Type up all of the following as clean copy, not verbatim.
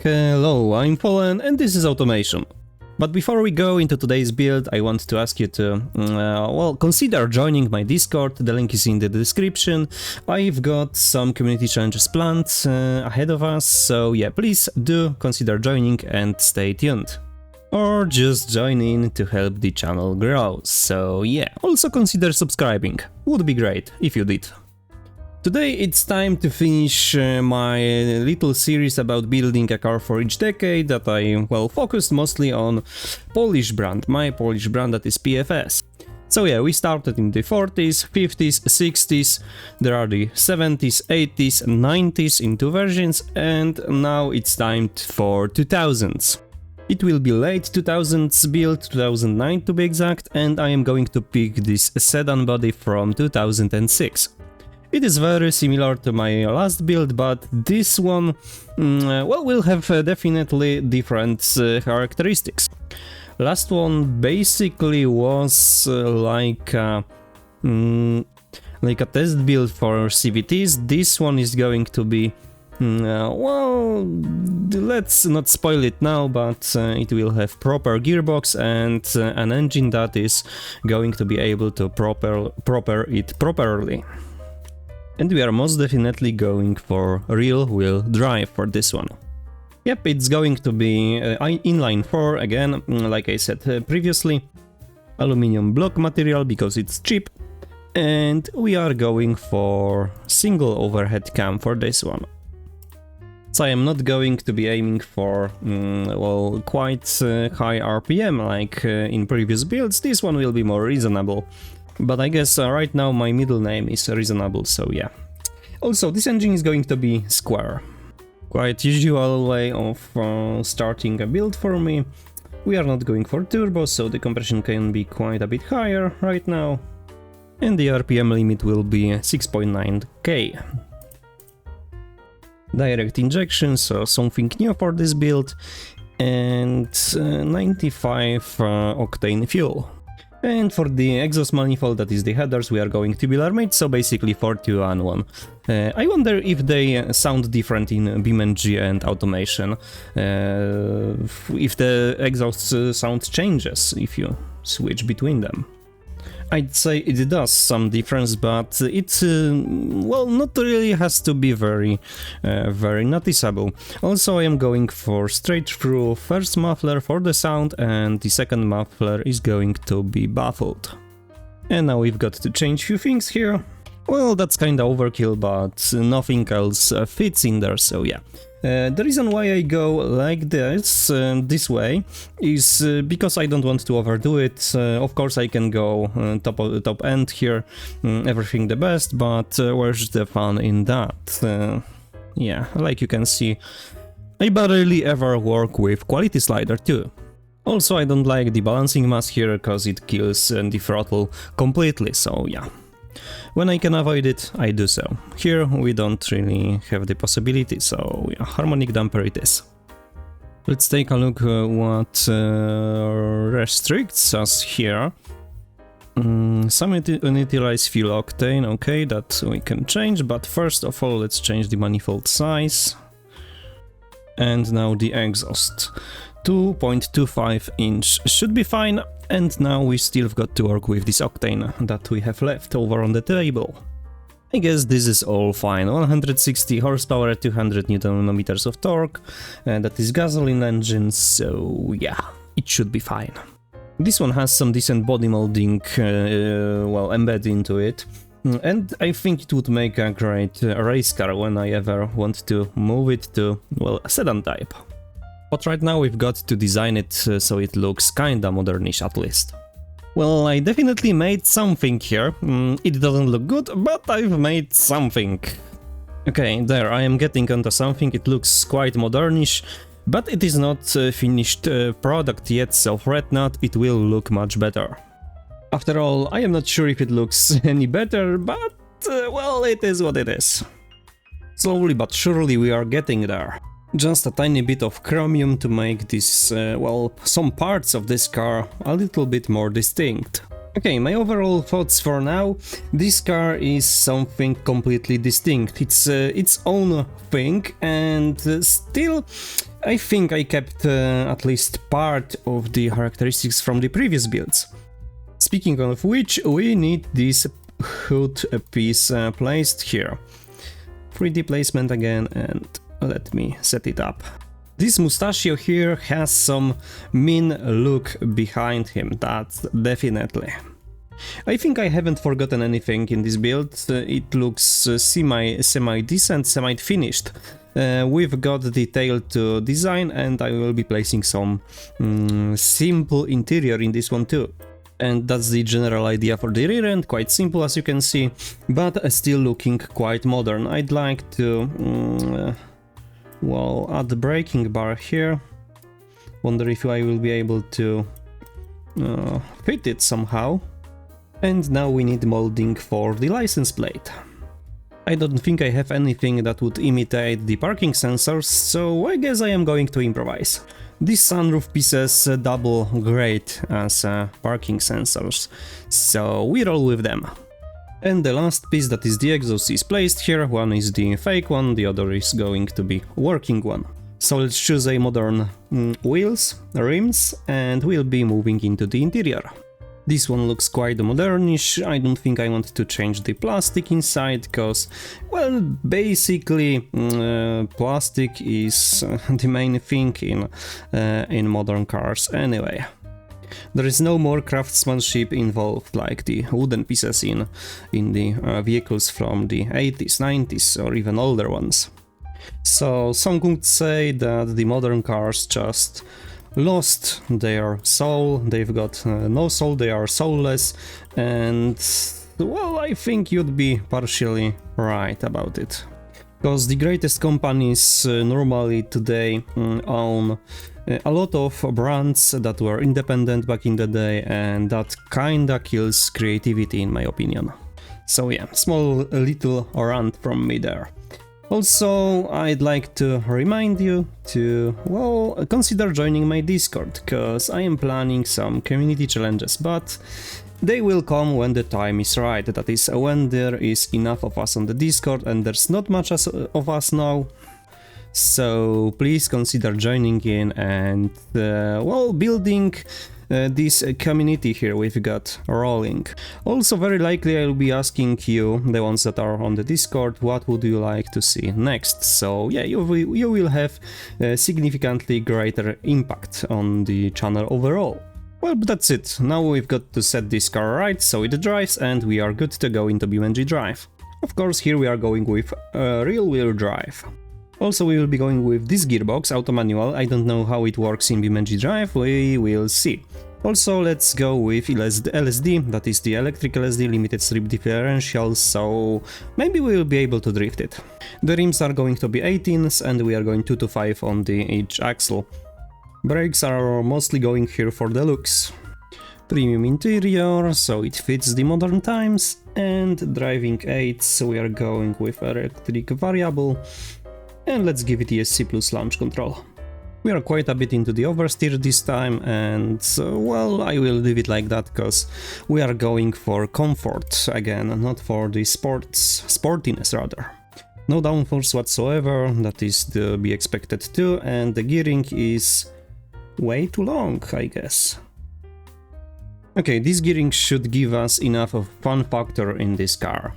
Hello, I'm Fallen and this is Automation. But before we go into today's build, I want to ask you to, consider joining my Discord, the link is in the description. I've got some community challenges planned ahead of us, so yeah, please do consider joining and stay tuned. Or just join in to help the channel grow, so yeah, also consider subscribing, would be great if you did. Today it's time to finish my little series about building a car for each decade that I, focused mostly on Polish brand, my Polish brand that is PFS. So yeah, we started in the 40s, 50s, 60s, there are the 70s, 80s, 90s in two versions, and now it's time for 2000s. It will be late 2000s build, 2009 to be exact, and I am going to pick this sedan body from 2006. It is very similar to my last build, but this one, will have definitely different characteristics. Last one basically was like a test build for CVTs. This one is going to be, let's not spoil it now, but it will have proper gearbox and an engine that is going to be able to proper it properly. And we are most definitely going for rear-wheel drive for this one. Yep, it's going to be inline 4 again, like I said previously. Aluminium block material because it's cheap. And we are going for single overhead cam for this one. So I am not going to be aiming for, quite high RPM like in previous builds. This one will be more reasonable. But I guess right now my middle name is reasonable, so yeah. Also, this engine is going to be square. Quite usual way of starting a build for me. We are not going for turbo, so the compression can be quite a bit higher right now. And the RPM limit will be 6.9k. Direct injection, so something new for this build. And 95 octane fuel. And for the exhaust manifold, that is the headers, we are going tubular made, so basically 4-2-1. I wonder if they sound different in BeamNG and Automation, if the exhaust sound changes if you switch between them. I'd say it does some difference, but it, not really has to be very noticeable. Also, I am going for straight through first muffler for the sound, and the second muffler is going to be baffled. And now we've got to change few things here. Well, that's kinda overkill, but nothing else fits in there, so yeah. The reason why I go like this way is because I don't want to overdo it. Of course I can go top end here, everything the best, but where's the fun in that? Yeah, like you can see, I barely ever work with quality slider too. Also, I don't like the balancing mass here, cause it kills the throttle completely, so yeah. When I can avoid it, I do so. Here we don't really have the possibility, so yeah, harmonic damper it is. Let's take a look what restricts us here. Some unutilized fuel octane, okay, that we can change, but first of all let's change the manifold size. And now the exhaust. 2.25 inch should be fine. And now we still got to work with this octane that we have left over on the table. I guess this is all fine. 160 horsepower, 200 Nm of torque, and that is gasoline engine, so yeah, it should be fine. This one has some decent body molding, embedded into it, and I think it would make a great race car when I ever want to move it to, a sedan type. But right now we've got to design it so it looks kinda modernish at least. Well, I definitely made something here. It doesn't look good, but I've made something. Okay, there, I am getting onto something. It looks quite modernish, but it is not finished product yet, so fret not, it will look much better. After all, I am not sure if it looks any better, but it is what it is. Slowly but surely we are getting there. Just a tiny bit of chromium to make this, some parts of this car a little bit more distinct. Okay, my overall thoughts for now. This car is something completely distinct. It's its own thing, and still I think I kept at least part of the characteristics from the previous builds. Speaking of which, we need this hood piece placed here. 3D placement again, and let me set it up. This mustachio here has some mean look behind him, that's definitely. I think I haven't forgotten anything in this build. It looks semi-decent, semi-finished. We've got the tail to design, and I will be placing some simple interior in this one too. And that's the general idea for the rear end, quite simple as you can see, but still looking quite modern. I'd like to, well, add the braking bar here. Wonder if I will be able to fit it somehow. And now we need molding for the license plate. I don't think I have anything that would imitate the parking sensors, so I guess I am going to improvise. These sunroof pieces double great as parking sensors, so we roll with them. And the last piece, that is the exhaust, is placed here. One is the fake one, the other is going to be working one. So let's choose a modern wheels, rims, and we'll be moving into the interior. This one looks quite modernish. I don't think I want to change the plastic inside, cause, well, basically plastic is the main thing in modern cars anyway. There is no more craftsmanship involved like the wooden pieces in the vehicles from the 80s, 90s or even older ones. So some could say that the modern cars just lost their soul, they've got no soul, they are soulless, and well, I think you'd be partially right about it. Because the greatest companies normally today own a lot of brands that were independent back in the day, and that kinda kills creativity in my opinion. So yeah, small little rant from me there. Also, I'd like to remind you to, well, consider joining my Discord, cause I am planning some community challenges, but they will come when the time is right, that is, when there is enough of us on the Discord, and there's not much of us now. So please consider joining in and, well, building this community here we've got rolling. Also, very likely I'll be asking you, the ones that are on the Discord, what would you like to see next. So yeah, you will have a significantly greater impact on the channel overall. Well, but that's it. Now we've got to set this car right so it drives, and we are good to go into BeamNG drive. Of course, here we are going with rear wheel drive. Also, we will be going with this gearbox, auto manual. I don't know how it works in BeamNG drive, we will see. Also, let's go with LSD, that is the electric LSD, limited strip differential, so maybe we will be able to drift it. The rims are going to be 18s, and we are going 2 to 5 on each axle. Brakes are mostly going here for the looks. Premium interior, so it fits the modern times, and driving aids, we are going with electric variable. And let's give it ESC plus launch control. We are quite a bit into the oversteer this time, and well, I will leave it like that, cause we are going for comfort again, not for the sportiness rather. No downforce whatsoever, that is to be expected too, and the gearing is way too long, I guess. Okay, this gearing should give us enough of fun factor in this car.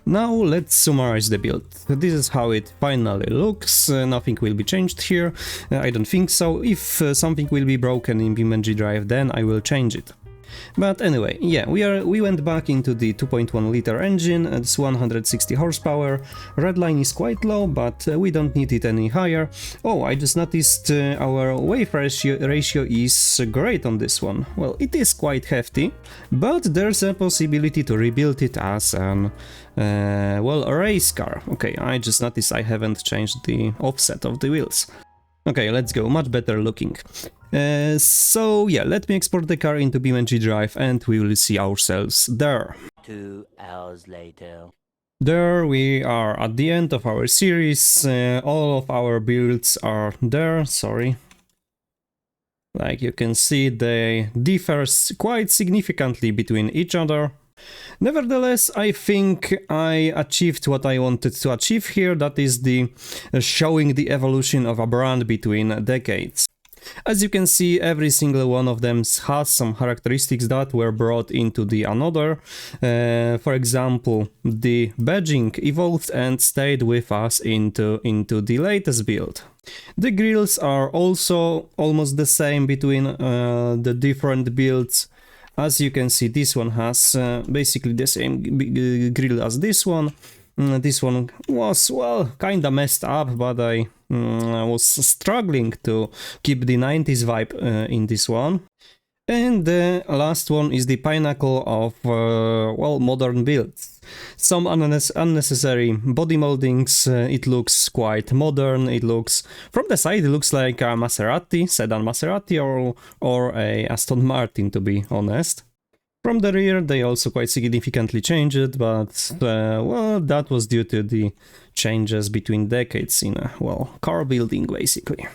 Now let's summarize the build. This is how it finally looks, nothing will be changed here, I don't think so. If something will be broken in BeamNG drive, then I will change it. But anyway, yeah, we went back into the 2.1 liter engine, it's 160 horsepower, red line is quite low, but we don't need it any higher. Oh, I just noticed our wave ratio is great on this one. Well, it is quite hefty, but there's a possibility to rebuild it as an, well, a race car. Okay, I just noticed I haven't changed the offset of the wheels. Okay, let's go, much better looking. So yeah, let me export the car into BeamNG drive and we will see ourselves there. 2 hours later. There we are at the end of our series. All of our builds are there, sorry. Like you can see, they differ quite significantly between each other. Nevertheless, I think I achieved what I wanted to achieve here, that is the showing the evolution of a brand between decades. As you can see, every single one of them has some characteristics that were brought into the another. For example, the badging evolved and stayed with us into the latest build. The grills are also almost the same between the different builds. As you can see, this one has basically the same grill as this one. This one was, well, kinda messed up, but I was struggling to keep the 90s vibe in this one. And the last one is the pinnacle of, well, modern builds. Some unnecessary body moldings, it looks quite modern, it looks, from the side it looks like a Maserati, sedan Maserati or a Aston Martin, to be honest. From the rear they also quite significantly changed it, but well, that was due to the changes between decades in, well, car building basically.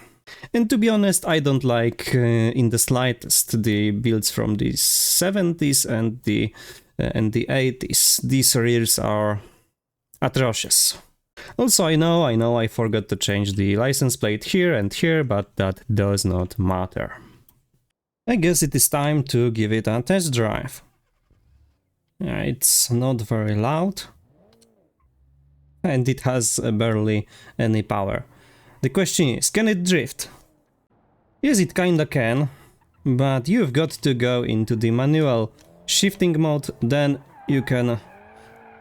And to be honest, I don't like in the slightest the builds from the 70s and the 80s. These rears are atrocious. Also, I know I forgot to change the license plate here and here, but that does not matter. I guess it is time to give it a test drive. It's not very loud, and it has barely any power. The question is, can it drift? Yes, it kinda can, but you've got to go into the manual shifting mode, then you can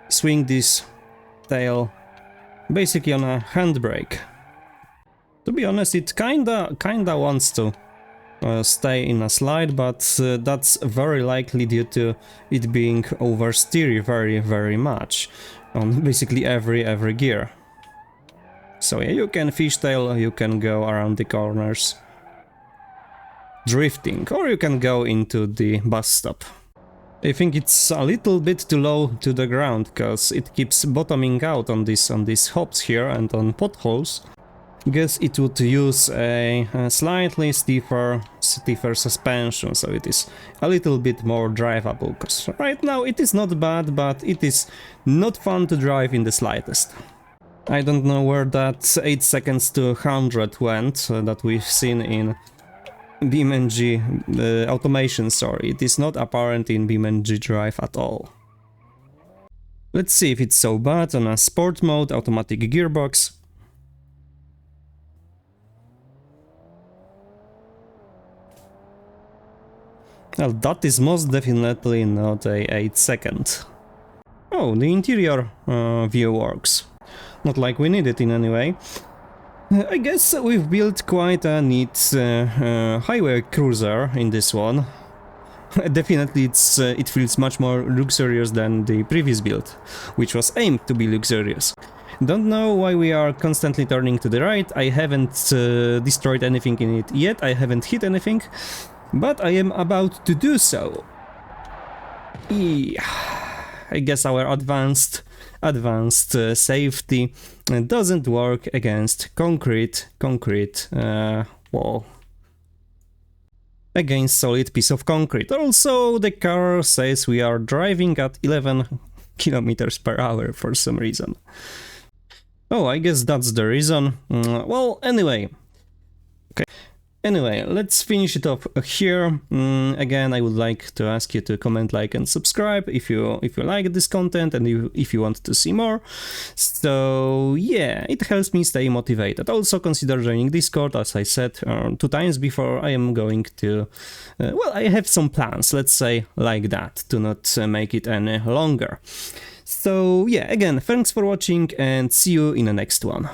swing this tail basically on a handbrake. To be honest, it kinda wants to stay in a slide, but that's very likely due to it being oversteered very much on basically every gear. So yeah, you can fishtail, you can go around the corners drifting, or you can go into the bus stop. I think it's a little bit too low to the ground, cause it keeps bottoming out on these hops here and on potholes. Guess it would use a slightly stiffer suspension, so it is a little bit more drivable, because right now it is not bad, but it is not fun to drive in the slightest. I don't know where that 8 seconds to 100 went that we've seen in BeamNG automation, sorry, it is not apparent in BeamNG Drive at all. Let's see if it's so bad on a sport mode, automatic gearbox. Well, that is most definitely not a 8 second. Oh, the interior view works. Not like we need it in any way. I guess we've built quite a neat highway cruiser in this one. Definitely it feels much more luxurious than the previous build, which was aimed to be luxurious. Don't know why we are constantly turning to the right. I haven't destroyed anything in it yet, I haven't hit anything, but I am about to do so. Yeah. I guess our advanced safety doesn't work against concrete wall. Against solid piece of concrete. Also, the car says we are driving at 11 kilometers per hour for some reason. Oh, I guess that's the reason. Well, anyway. Okay. Anyway, let's finish it off here. Again, I would like to ask you to comment, like, and subscribe if you like this content and if you want to see more. So yeah, it helps me stay motivated. Also consider joining Discord, as I said 2 times before. I am going to, well, I have some plans, let's say like that, to not make it any longer. So yeah, again, thanks for watching and see you in the next one.